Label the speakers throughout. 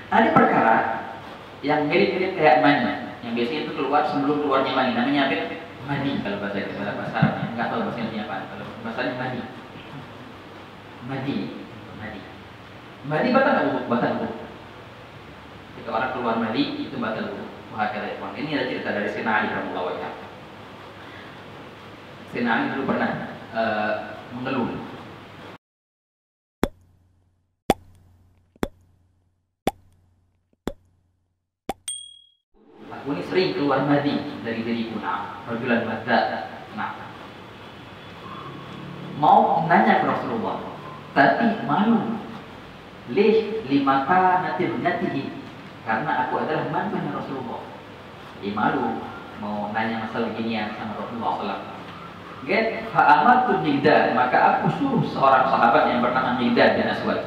Speaker 1: Ada perkara yang mirip-mirip kayak mani, yang biasanya itu keluar sebelum keluarnya mani, namanya apa? Mani kalau bahasa Arabnya, nggak tahu bahasa Indonesia apa. Kalau bahasanya mani, mani, mani, mani batal nggak wudhu? Batal wudhu. Jika orang keluar mani itu batal wudhu. Wah, ini ada cerita dari Sayyidina Ali radhiyallahu anhu. Sayyidina Ali dulu pernah mengeluh. Aku ini sering keluar madi dari diriku, rajulan madza. Mau nanya ke Rasulullah, tapi malu. Lima kanatin natihi, karena aku adalah mantunya Rasulullah. Jadi malu mau nanya masalah ginian sama Rasulullah SAW. Get fa'amartu Miqdad, maka aku suruh seorang sahabat yang bernama Miqdad bin Aswad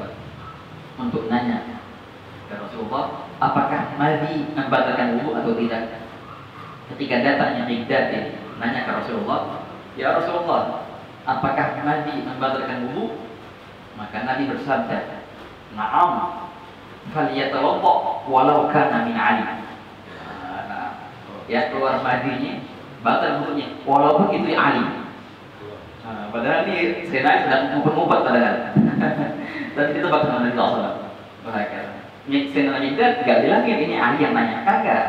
Speaker 1: untuk nanya ke Rasulullah, apakah madi membatalkan wudu atau tidak? Ketika datangnya Miqdad nanya ke Rasulullah, ya Rasulullah, apakah madi membatalkan wudu? Maka Nabi bersabda, na'am, falyatawadda walau kana min Ali. Ya, keluar madinya batal wudunya walaupun itu Ali. Padahal ini Sayyidina sedang ngumpet-ngumpet padahal. Tapi itu bakal Nabi sallallahu alaihi wasallam. Sayyidina Miqdad enggak bilang ini Ali yang nanya, kagak.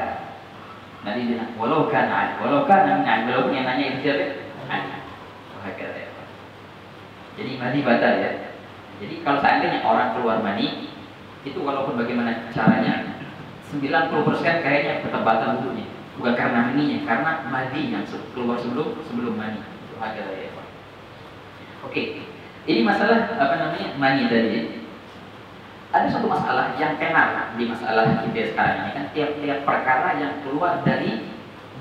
Speaker 1: Nabi bilang walau kana Ali, walau kana min Ali, walaupun yang nanya itu siapa? Ali. Jadi mani batal ya. Jadi kalau seandainya orang keluar mani itu walaupun bagaimana caranya 90% kayaknya tetap batal wudunya. Bukan karena maninya, karena madi yang keluar sebelum mani. Itu ada ya. Oke, ini masalah apa namanya mani tadi. Ada satu masalah yang tenar di masalah kita sekarang ini kan tiap-tiap perkara yang keluar dari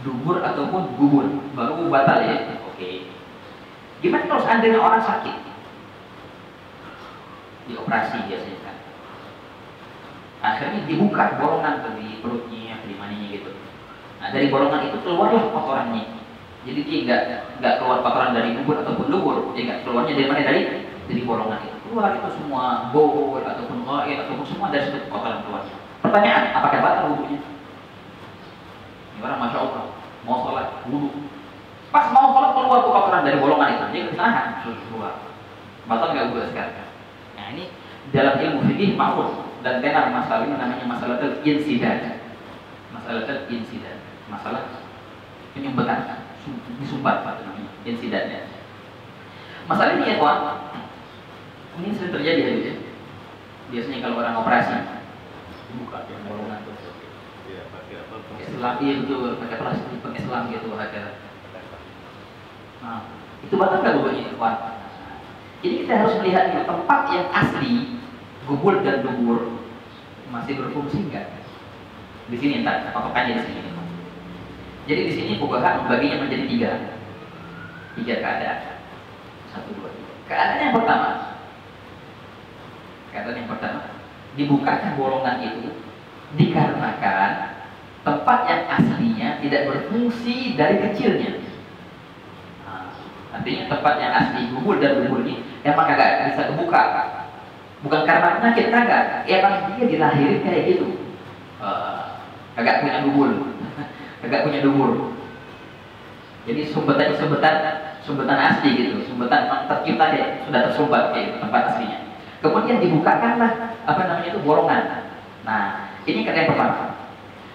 Speaker 1: dubur ataupun gugur baru batal ya. Oke. Gimana kalau seandainya orang sakit dioperasi biasanya kan? Akhirnya dibuka bolongan tuh di perutnya, di maninya gitu. Nah dari bolongan itu keluarlah kotorannya. Jadi dia nggak keluar kotoran dari dubur ataupun dubur, dia nggak keluarnya dari mana, dari bolongan itu. Keluar itu semua bau ataupun ghaid ataupun semua dari situ kotoran keluar. Pertanyaan, apakah batal wudunya? Ini orang masya Allah mau sholat wudu, pas mau sholat keluar tuh kotoran dari bolongan itu, dia kenahan keluar. Batal nggak wudu sekarang? Nah ini dalam ilmu fikih ma'ruf dan tenar masalah ini namanya masalah insiden. Masalah insiden, masalah penyumbatan, disumbat apa namanya insidennya. Masalah ini ya kawan, ini sering terjadi ya. Biasanya kalau orang operasi buka yang bolongan tuh, pakai selang itu, pakai plastik, pakai selang gitu aja. Nah, itu batal nggak wudunya kawan? Jadi kita harus melihat ya, tempat yang asli gubul dan dubur masih berfungsi enggak? Di sini entar patokannya di sini. Jadi di sini fuqaha membaginya menjadi tiga keadaan. 1, 2, 3. Keadaan yang pertama, dibukakan bolongan itu dikarenakan tempat yang aslinya tidak berfungsi dari kecilnya. Nah, artinya tempat yang asli gubul dan dubur ini emang kagak bisa kebuka. Bukan karena penyakit, kagak. Emang dia dilahirin kayak gitu. Kagak punya dubur. Kagak punya dubur. Jadi sumbetan asli gitu. Sumbetan tercipta dia sudah tersumbat kayak tempat aslinya. Kemudian dibukakanlah apa namanya itu bolongan. Nah, ini kata yang pertama.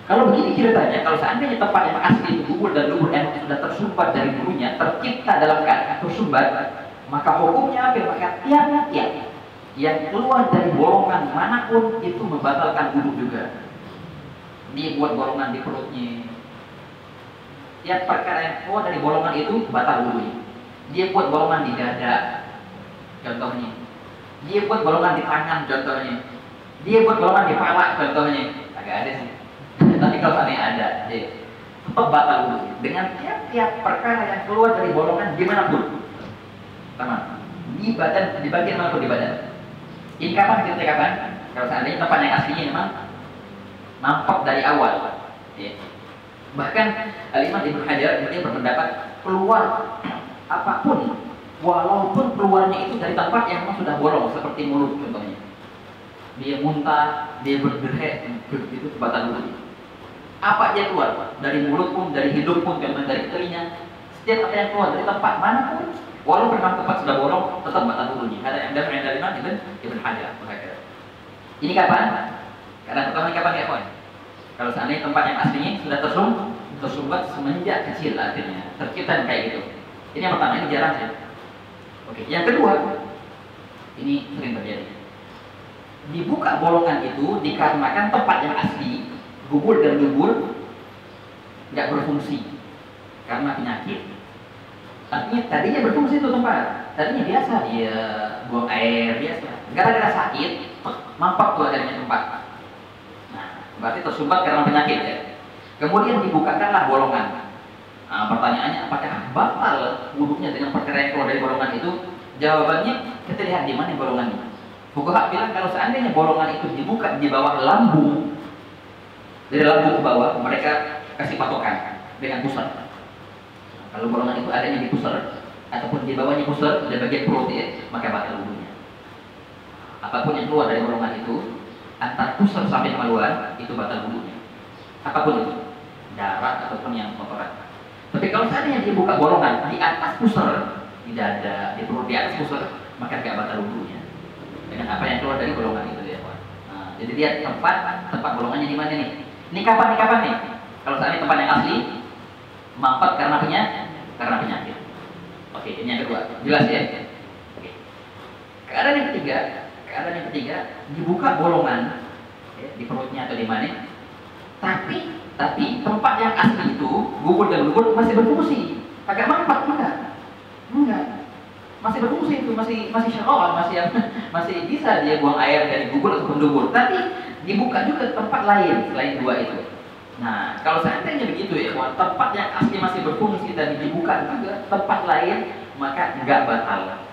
Speaker 1: Kalau begini ceritanya, kalau seandainya tempat yang asli itu dubur dan dubur emang sudah tersumbat dari dulunya, tercipta dalam keadaan tersumbat, maka hukumnya apa? Maka tiap yang keluar dari bolongan manapun itu membatalkan wudu juga. Dia buat bolongan di perutnya, tiap perkara yang keluar dari bolongan itu batal wudunya. Dia buat bolongan di dada, contohnya. Dia buat bolongan di tangan, contohnya. Dia buat bolongan di pala, contohnya. Agak ada sih. Tapi kalau aneh ada, tetap batal wudu dengan tiap perkara yang keluar dari bolongan dimanapun. Teman, di badan, di bagian manapun di badan. Ini kapan? Kalau seandainya tempat yang aslinya memang nampak dari awal. Ya. Bahkan Al-Imam Ibnu Hajar dia berpendapat keluar apapun, walaupun keluarnya itu dari tempat yang memang sudah bolong, seperti mulut contohnya. dia muntah, dia berderek, itu batal wudhu. Apa aja keluar dari mulut pun, dari hidung pun, dari telinga, setiap apa yang keluar dari tempat manapun, walaupun memang tempat sudah bolong, tetap batal wudhunya. Ada yang dari Imam Ibn Hajar. Ini kapan? Karena pertama ini kapan ya kawan? Kalau seandainya tempat yang aslinya sudah tersumbat semenjak kecil, artinya tercipta kayak gitu. Ini yang pertama, ini jarang ya. Oke, yang kedua, ini sering terjadi. Dibuka bolongan itu dikarenakan tempat yang asli, gubul dan dubur, nggak berfungsi karena penyakit. Artinya tadinya berfungsi itu tempat, tadinya biasa dia buang air biasa. Gara-gara sakit, mampak tuh adanya tempat. Nah, berarti tersumbat karena penyakit ya. Kemudian dibukakanlah bolongan. Nah, pertanyaannya apakah batal wudhunya dengan perkara yang keluar dari bolongan itu? Jawabannya kita lihat di mana bolongannya. Fuqaha bilang kalau seandainya bolongan itu dibuka di bawah lambung, dari lambung ke bawah, mereka kasih patokan dengan pusar. Kalau bolongan itu adanya di pusar ataupun di bawahnya pusar, di bagian perut ya, maka batal wudhunya. Apapun yang keluar dari bolongan itu, antar pusar sampai kemaluan, itu batal wudhunya. Apapun itu, darah ataupun yang kotoran. Tapi kalau seandainya dibuka bolongan di atas pusar, di dada, di perut, di atas pusar, maka tidak batal wudhunya. Dengan apa yang keluar dari bolongan itu ya, Pak. Nah, jadi lihat tempat bolongannya di mana nih? Ini kapan nih? Kalau seandainya tempat yang asli, mampat karena penyakit. Oke, ini yang kedua. Jelas ya? Oke. Keadaan yang ketiga, dibuka bolongan ya, di perutnya atau di mana? Tapi tempat yang asli itu, gubul dan dubur masih berfungsi. Agak mampat enggak. Masih berfungsi itu, masih syara'an, masih bisa dia buang air dari gubul ataupun dubur. Tapi dibuka juga tempat lain selain dua itu. Nah, kalau seandainya begitu ya, tempat yang asli masih berfungsi dan dibuka juga tempat lain, maka enggak batal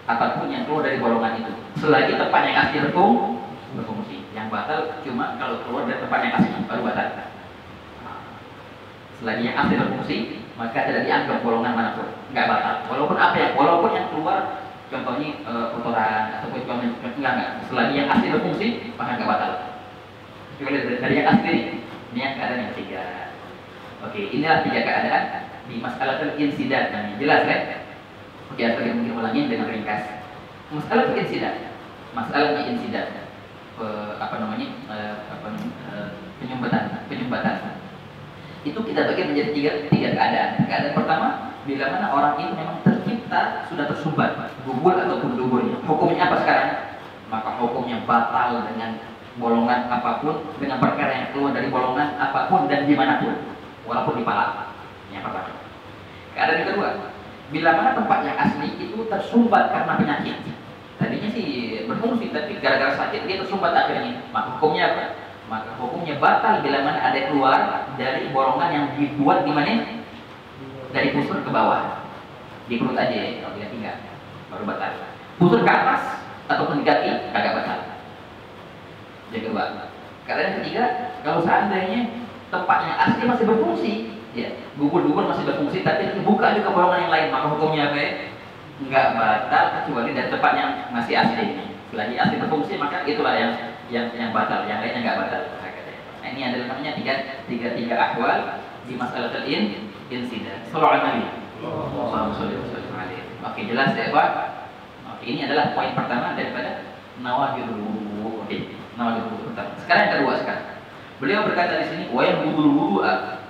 Speaker 1: apapun yang keluar dari bolongan itu. Selagi tempat yang asli berfungsi. Yang batal cuma kalau keluar dari tempat yang asli baru batal. Selagi yang asli berfungsi, maka tidak dianggap bolongan manapun, nggak batal. Walaupun yang keluar, contohnya kotoran ataupun enggak. Selagi yang asli berfungsi, maka nggak batal. Kecuali dari yang asli, ini yang keadaan yang ketiga. Oke, inilah tiga keadaan di masalah insidat. Nah, jelas kan? Oke, atau mungkin ulangi dengan ringkas. Masalah insidat, penyumbatan. Itu kita bagi menjadi tiga keadaan. Keadaan pertama, bila mana orang itu memang tercipta sudah tersumbat, gubul ataupun duburnya. Hukumnya apa sekarang? Maka hukumnya batal dengan bolongan apapun, dengan perkara yang keluar dari bolongan apapun dan dimanapun, walaupun di pala. Yang pertama. Keadaan yang kedua, bila mana tempat yang asli itu tersumbat karena penyakit. Tadinya sih berfungsi, tapi gara-gara sakit dia tersumbat akhirnya. Maka hukumnya apa? Maka hukumnya batal bila mana ada keluar dari bolongan yang dibuat di mana? Dari pusar ke bawah. Di perut aja ya, kalau tidak tinggal baru batal. Pusar ke atas ataupun di kaki agak batal. Yang kedua. Keadaan ketiga, kalau seandainya tempat yang asli masih berfungsi, ya, gubur masih berfungsi, tapi dibuka juga bolongan yang lain, maka hukumnya apa ya? Enggak batal kecuali dari tempat yang masih asli. Selagi asli berfungsi, maka itulah yang batal, yang lainnya enggak batal. Nah, ini adalah namanya tiga ahwal di masalah insidat. Sallallahu alaihi wasallam. Oke, jelas ya, Pak. Oke, ini adalah poin pertama daripada nawaqidul wudu. Oke, nawaqidul wudu pertama. Sekarang yang kedua sekarang. Beliau berkata di sini, wa yabudul wudu'a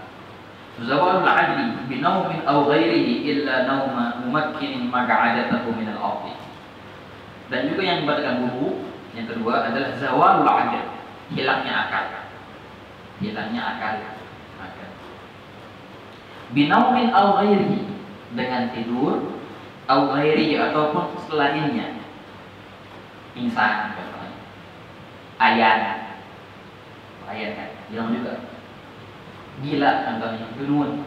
Speaker 1: zawalul 'adli bi nawmin aw ghairihi illa nawma mumakkinin maq'adatahu min al-ardh. Dan juga yang membatalkan wudu yang kedua adalah zawalul 'adl, hilangnya akal. Bi nawmin aw ghairihi, dengan tidur, aw ghairihi ataupun selainnya. Pingsan contohnya. Ayat kan, bilang juga gila contohnya, junun,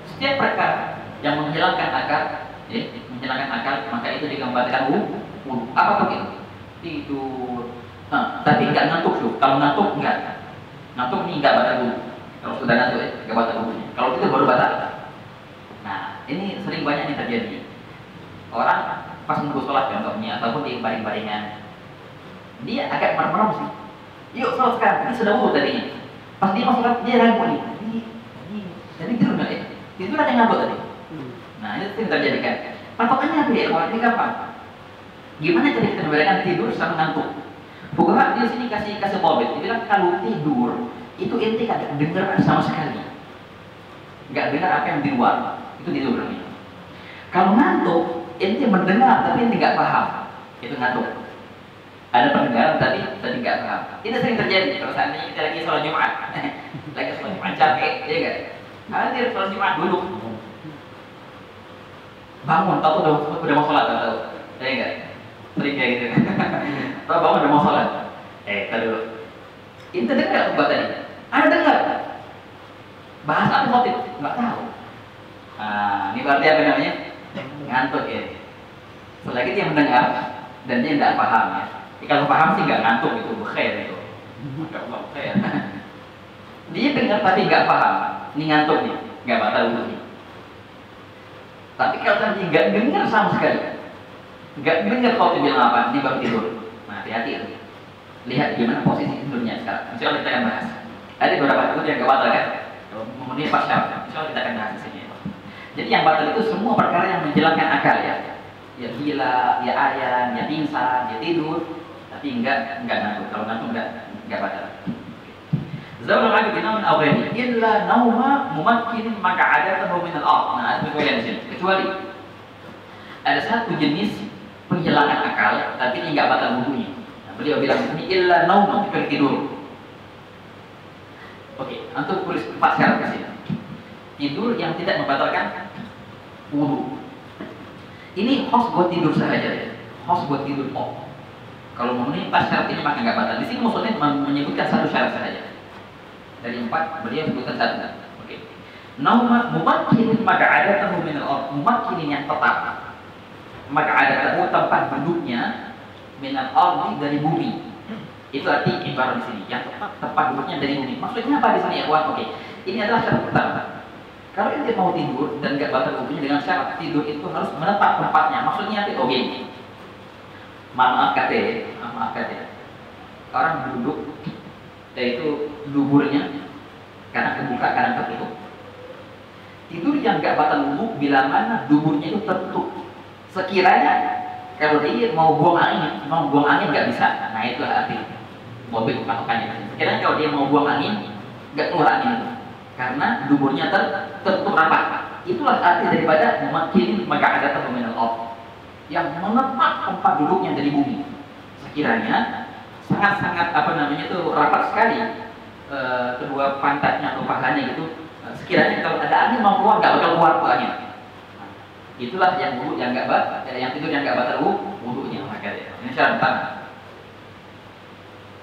Speaker 1: setiap perkara yang menghilangkan akal, maka itu digambarkan wudu. Apa begitu? Tidur, tapi nggak ngantuk tuh. Kalau ngantuk ini nggak batal wudu. Kalau sudah ngantuk nggak batal wudunya. Kalau itu baru batal. Nah, ini sering banyak yang terjadi. Orang pas menunggu sholat contohnya, ataupun di baring-baringan, dia agak merem sih. Yuk sholat sekarang, ini sudah wudhu tadinya. Pas dia mau sholat dia ragu nih. Jadi tidur nggak ya? Tidur ada yang ngantuk tadi. Nah itu yang terjadi kan. Patokannya apa ya? Kalau ini gampang. Gimana cara kita membedakan tidur sama ngantuk? Fuqaha di sini kasih pobet. Dia bilang kalau tidur itu ente kagak dengar sama sekali, nggak dengar apa yang di luar, itu tidur namanya. Kalau ngantuk, ente mendengar tapi ente nggak paham, itu ngantuk. Ada pendengaran tapi nggak paham. Itu sering terjadi kalau seandainya kita lagi sholat Jumat, lagi sholat Jumat capek, ya nggak? Hadir sholat Jumat duduk, bangun, tahu udah mau sholat, tahu, ya nggak? Sering kayak gitu. Tahu bangun udah mau sholat, dulu. Ente dengar khutbah tadi? Ada dengar? Bahas apa khotib? Nggak tahu. Nah, ini berarti apa namanya? Ngantuk ya. Selagi dia mendengar dan dia tidak paham ya. Kalau paham sih nggak ngantuk itu, khair itu. Nggak khair. Dia dengar tapi nggak paham. Ini ngantuk nih, nggak batal wudhu. Tapi kalau tadi nggak dengar sama sekali, nggak dengar khotib bilang apa, ini baru tidur. Nah, hati-hati. Lihat gimana posisi tidurnya sekarang. Insya Allah kita akan bahas. Ada beberapa tidur yang nggak batal kan? Memenuhi pas syarat. Insya Allah kita akan bahas di sini. Jadi yang batal itu semua perkara yang menjalankan akal ya. Ya gila, ya ayan, ya pingsan, ya tidur, tapi enggak ngantuk. Kalau ngantuk enggak batal. Zawal lagi bina min awghani illa nauma mumakkin maq'adatahu min al-ard. Nah, itu yang di sini. Kecuali ada satu jenis penghilangan akal tapi ini enggak batal wudunya. Beliau bilang ini illa naum, kecuali tidur. Oke, antum tulis 4 syarat di sini. Tidur yang tidak membatalkan wudu. Ini khos buat tidur saja ya. Khos buat tidur. Kalau memenuhi 4 syarat ini maka nggak batal. Di sini maksudnya menyebutkan satu syarat saja. Dari 4 beliau sebutkan satu. Oke. Nauma mumakkin maka ada tahu min al-ard. Mumakkin yang tetap. Maka ada tahu tempat duduknya minal ardi dari bumi. Itu arti ibarat di sini yang tempat duduknya dari bumi. Maksudnya apa di sini ya? Oke. Ini adalah syarat pertama. Kalau ente mau tidur dan nggak batal wudunya dengan syarat tidur itu harus menetap tempatnya. Maksudnya apa? Oke. Maaf kata, orang duduk yaitu duburnya karena kebuka kadang tertutup. Tidur yang nggak batal wudu bila mana duburnya itu tertutup. Sekiranya kalau dia mau buang angin nggak bisa. Nah itu arti mobil patokannya. Sekiranya kalau dia mau buang angin nggak keluar angin itu karena duburnya tertutup rapat. Itulah arti daripada makin maka ada terminal of yang menetap tempat duduknya dari bumi. Sekiranya sangat-sangat itu rapat sekali kedua pantatnya atau pahanya gitu. Sekiranya kalau ada angin mau keluar nggak bakal keluar tuh angin. Itulah yang wudu yang nggak batal, yang tidur yang nggak batal wudunya. Maka ini syarat pertama.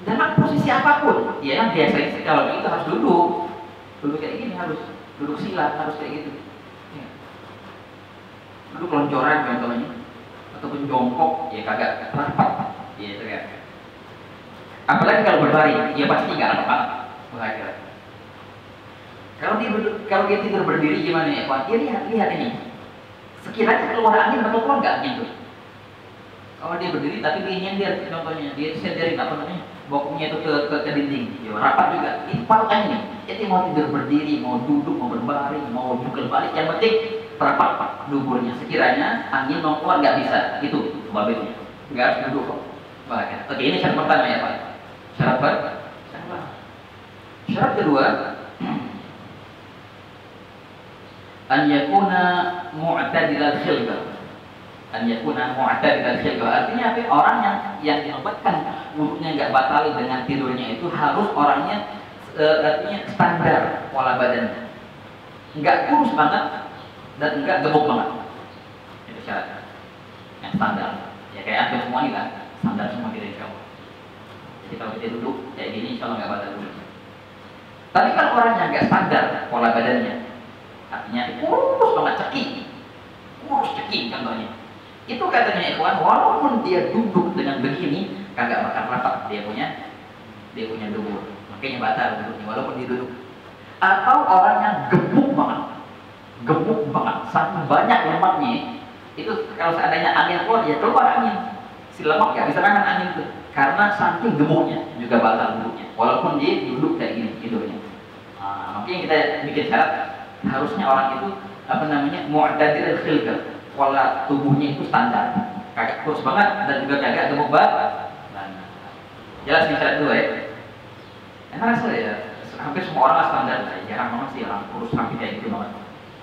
Speaker 1: Dalam posisi apapun, ya yang biasa sih kalau itu harus duduk kayak gini, harus duduk sila, harus kayak gitu. Ya. Duduk loncoran contohnya, ataupun jongkok, ya kagak rapat, ya itu kan. Apalagi kalau berbaring, ya pasti nggak rapat banget. Kalau dia tidur berdiri gimana ya Pak? Dia lihat ini. Sekiranya keluar angin bakal keluar nggak angin tuh? Kalau dia berdiri tapi dia nyender, contohnya dia senderin bokongnya itu ke dinding, ya, rapat juga. Ini patokannya nih. Jadi mau tidur berdiri, mau duduk, mau berbaring, mau bukel balik, yang penting rapat duburnya. Sekiranya angin mau keluar nggak bisa, itu babitnya. Nggak harus duduk kok. Oke, ini syarat pertama ya Pak. Syarat kedua. An yakuna mu'tadilal khilqah. Artinya apa? Orang yang dinobatkan wudunya nggak batal dengan tidurnya itu harus orangnya artinya standar pola badannya. Nggak kurus banget dan nggak gemuk banget. Itu syaratnya. Yang standar. Ya kayak antum semua ini lah, standar semua kita insya Allah. Jadi kalau kita duduk kayak gini insya Allah nggak batal wudunya. Tapi kalau orang yang nggak standar pola badannya, artinya kurus banget, cekik contohnya. Itu katanya ikhwan, walaupun dia duduk dengan begini, kagak bakal rapat dia punya dubur. Makanya batal duduknya walaupun dia duduk. Atau orang yang gemuk banget, sangat banyak lemaknya. Itu kalau seandainya angin keluar, ya keluar angin. Si lemak nggak bisa nahan angin itu. karena saking gemuknya juga batal wudhunya, walaupun dia duduk kayak gini tidurnya. Nah, makanya kita bikin syarat harusnya orang itu apa namanya mu'tadil khilqah, pola tubuhnya itu standar, kagak kurus banget dan juga kagak gemuk banget. Nah, jelas nih syarat dua ya. Enak rasa ya, hampir semua orang lah standar, jarang banget sih orang kurus sampai kayak gitu banget.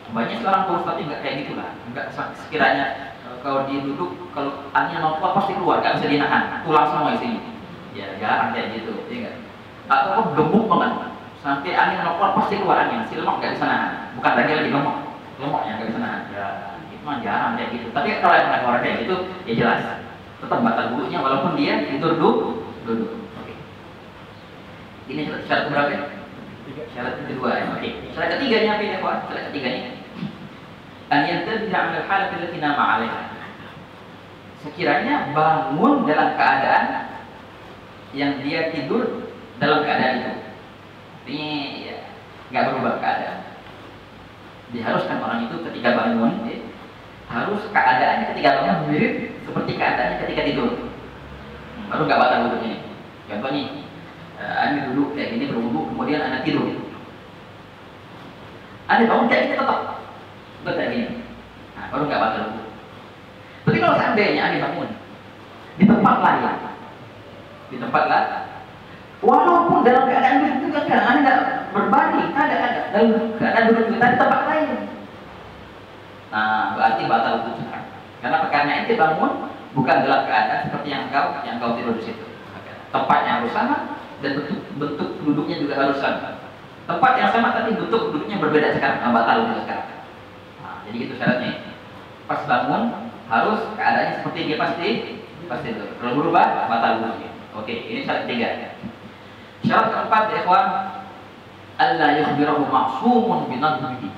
Speaker 1: Banyak orang kurus tapi nggak kayak gitulah, nggak sekiranya kalau dia duduk, kalau angin mau keluar pasti keluar, nggak bisa dinahan, tulang semua isinya. Ya jarang kayak gitu, ya enggak. Atau gemuk banget, sampai angin mau keluar pasti keluar angin, si lemak nggak bisa nahan. Bukan lagi gemuk, lemak yang nggak bisa nahan. Ya itu mah jarang kayak gitu. Tapi kalau yang ada orang kayak gitu, ya jelas tetap batal wudhunya walaupun dia tidur duduk. Oke. Ini syarat berapa? Syarat kedua ya. Oke. Syarat ketiganya apa ya, Pak? Syarat ketiganya an yantabih 'ala al-halati allati nama 'alaiha. Sekiranya bangun dalam keadaan yang dia tidur dalam keadaan itu. Ini ya nggak berubah keadaan. Diharuskan orang itu ketika bangun harus keadaannya ketika bangun mirip seperti keadaannya ketika tidur. Baru nggak batal wudhunya. Contohnya Anda duduk kayak gini berwudhu, kemudian Anda tidur. Anda bangun kayak gini tetap kayak gini. Nah, baru nggak batal wudhu. Tapi kalau seandainya Anda bangun di tempat lain, walaupun dalam keadaan duduk juga kan, Anda nggak berbalik, ada dalam keadaan duduk juga di tempat lain. Nah, berarti batal wudhu sekarang. Karena ente bangun bukan dalam keadaan seperti yang kau tidur di situ. Tempatnya harus sama dan bentuk duduknya juga harus sama. Tempat yang sama tapi bentuk duduknya berbeda sekarang, batal wudhu sekarang. Nah, jadi gitu syaratnya. Pas bangun harus keadaannya seperti dia pasti itu. Kalau berubah batal wudhunya. Oke, ini syarat ketiga. Syarat keempat ya ikhwan, alla yukhbirahu ma'sumun binadhihi.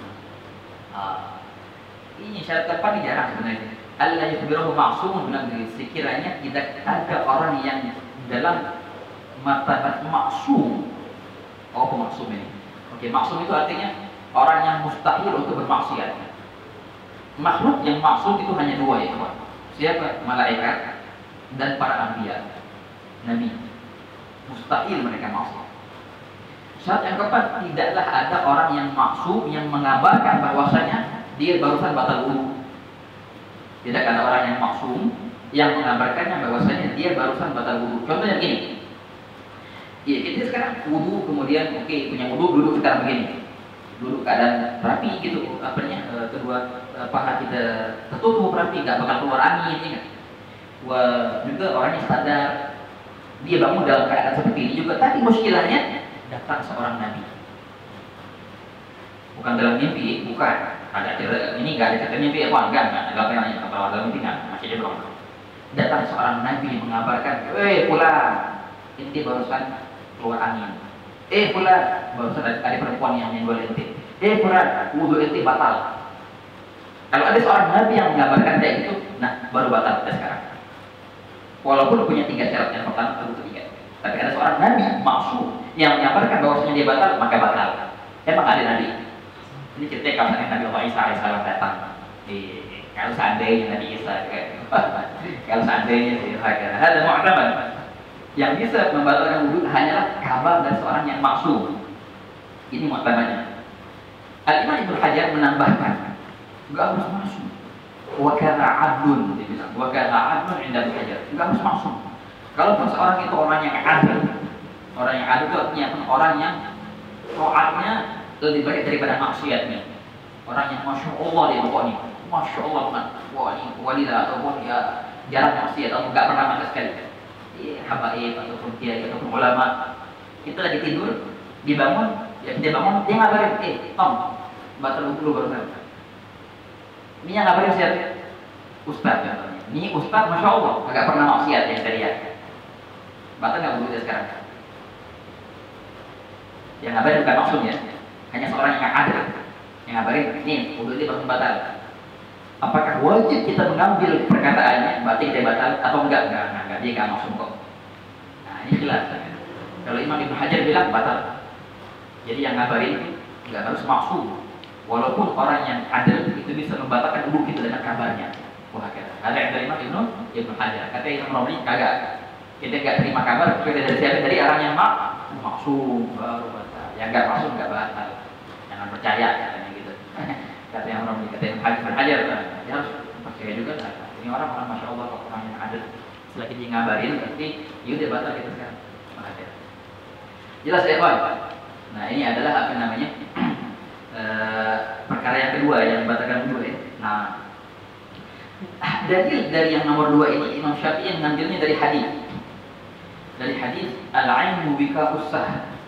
Speaker 1: Ini syarat keempat ini jarang sebenarnya. Alla yukhbirahu ma'sumun binadhihi. Sekiranya tidak ada orang yang dalam martabat maksum. Oh, maksum ini. Oke, maksum itu artinya orang yang mustahil untuk bermaksiat. Makhluk yang maksum itu hanya dua ya, kawan. Siapa? Malaikat dan para anbiya, nabi. Mustahil mereka maksum. Syarat yang keempat, tidaklah ada orang yang maksum yang mengabarkan bahwasanya dia barusan batal wudhu. Tidak ada orang yang maksum yang mengabarkannya bahwasanya dia barusan batal wudhu. Contohnya begini. Iya, kita sekarang wudhu, kemudian punya wudhu, duduk sekarang begini, duduk keadaan rapi gitu, kedua paha kita tertutup rapi, nggak bakal keluar angin, ya. Wah, juga orangnya sadar, dia bangun dalam keadaan seperti ini juga. Tapi muskilahnya datang seorang nabi, bukan dalam mimpi, bukan. Ini nggak ada cerita mimpi, enggak ada penanya kalau dalam mimpi nggak, masih ada belum. Datang seorang nabi mengabarkan, pulang, inti barusan keluar angin. Fulan, barusan ada perempuan yang nyenggol ente. Fulan, wudhu ente batal. Kalau ada seorang nabi yang mengabarkan kayak gitu, nah baru batal kita sekarang. Walaupun punya 3 syarat, yang pertama atau ketiga. Tapi ada seorang nabi maksud yang mengabarkan bahwasanya dia batal, maka batal. Emang ada nabi. Ini cerita kalau Nabi Allah Isa AS datang. Kalau seandainya Nabi Isa, kalau seandainya sih, ada mu'tamad. Yang bisa membatalkan wudhu hanyalah kabar dari seorang yang maksum. Ini mu'tamadnya. Al-Imam Ibnu Hajar menambahkan, enggak harus maksum. Wa kana 'adlun, dia bilang, wa kana 'adlun 'inda Ibnu Hajar. Enggak harus maksum. Kalau seorang itu orang yang adil, orang yang adil itu artinya orang yang taatnya lebih baik daripada maksiatnya. Orang yang masya Allah dia pokoknya, masya Allah bukan, wah ini walilah atau wah ya jarang maksiat atau enggak pernah sama sekali. Habaib ataupun kiai ataupun ulama, kita lagi tidur, dibangun, ya dia bangun, dia ngabarin, Tom, batal wudhu barusan. Ini yang ngabarin siapa? Ustaz contohnya. Ini Ustaz, masya Allah, agak pernah maksiat yang saya lihat. Batal nggak wudhu sekarang? Yang ngabarin bukan maksudnya, hanya seorang yang ada, yang ngabarin, nih wudhu ini baru batal. Apakah wajib kita mengambil perkataannya, berarti kita batal atau enggak? Enggak, dia enggak maksud kok. Nah, ini jelas. Kalau Imam Ibnu Hajar bilang batal. Jadi yang ngabarin enggak harus maksud. Walaupun orang yang adil itu bisa membatalkan wudhu kita dengan kabarnya. Wah, ada yang dari Imam Ibnu Hajar. Kata Imam Romli kagak. Kita nggak terima kabar kecuali dari siapa? Dari orang yang maksum baru batal. Yang nggak maksum nggak batal. Jangan percaya katanya gitu. Kata yang orang dikatain Hajar, dia harus percaya juga. Ini orang masya Allah orang yang ada. Selagi dia ngabarin berarti ya udah batal kita sekarang. Jelas ya Pak? Nah ini adalah apa namanya perkara yang kedua yang membatalkan wudu ya. Nah dari yang nomor 2 ini Imam Syafi'i mengambilnya dari hadis al-'ainu bika usah.